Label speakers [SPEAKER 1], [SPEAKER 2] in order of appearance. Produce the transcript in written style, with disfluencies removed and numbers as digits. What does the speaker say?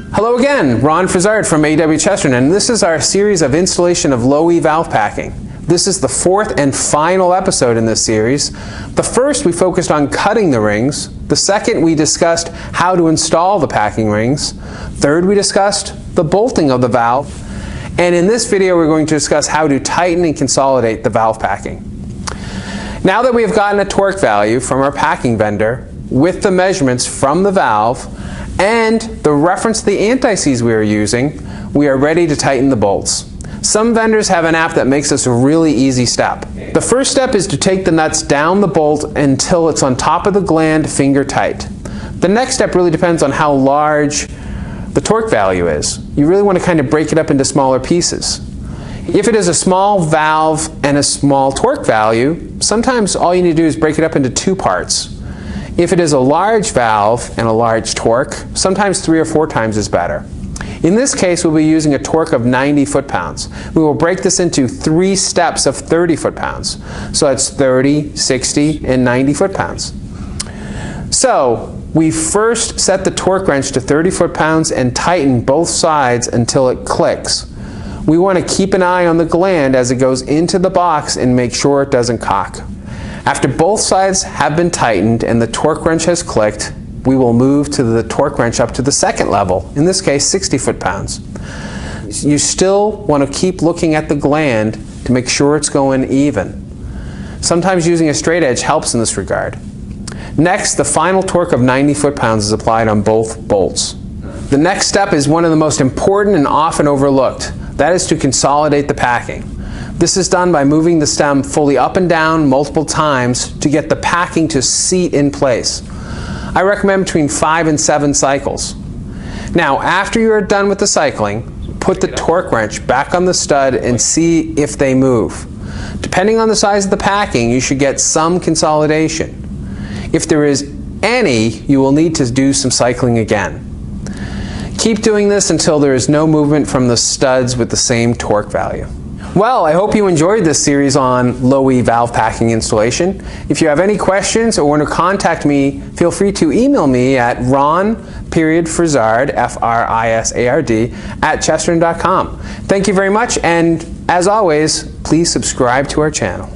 [SPEAKER 1] Hello again, Ron Frizzard from A.W. Chesterton, and this is our series of installation of LowE valve packing. This is the fourth and final episode in this series. The first we focused on cutting the rings. The second we discussed how to install the packing rings. Third we discussed the bolting of the valve. And in this video we're going to discuss how to tighten and consolidate the valve packing. Now that we have gotten a torque value from our packing vendor with the measurements from the valve and the reference to the anti-seize we are using, we are ready to tighten the bolts. Some vendors have an app that makes this a really easy step. The first step is to take the nuts down the bolt until it's on top of the gland finger tight. The next step really depends on how large the torque value is. You really want to kind of break it up into smaller pieces. If it is a small valve and a small torque value, sometimes all you need to do is break it up into two parts. If it is a large valve and a large torque, sometimes 3 or 4 times is better. In this case, we'll be using a torque of 90 foot-pounds. We will break this into 3 steps of 30 foot-pounds. So that's 30, 60, and 90 foot-pounds. So we first set the torque wrench to 30 foot-pounds and tighten both sides until it clicks. We want to keep an eye on the gland as it goes into the box and make sure it doesn't cock. After both sides have been tightened and the torque wrench has clicked, we will move to the torque wrench up to the second level, in this case 60 foot-pounds. You still want to keep looking at the gland to make sure it's going even. Sometimes using a straight edge helps in this regard. Next, the final torque of 90 foot-pounds is applied on both bolts. The next step is one of the most important and often overlooked. That is to consolidate the packing. This is done by moving the stem fully up and down multiple times to get the packing to seat in place. I recommend between 5 and 7 cycles. Now, after you are done with the cycling, put the torque wrench back on the stud and see if they move. Depending on the size of the packing, you should get some consolidation. If there is any, you will need to do some cycling again. Keep doing this until there is no movement from the studs with the same torque value. Well, I hope you enjoyed this series on LowE valve packing installation. If you have any questions or want to contact me, feel free to email me at ron.frizzard, F-R-I-S-A-R-D, @chesterton.com. Thank you very much, and as always, please subscribe to our channel.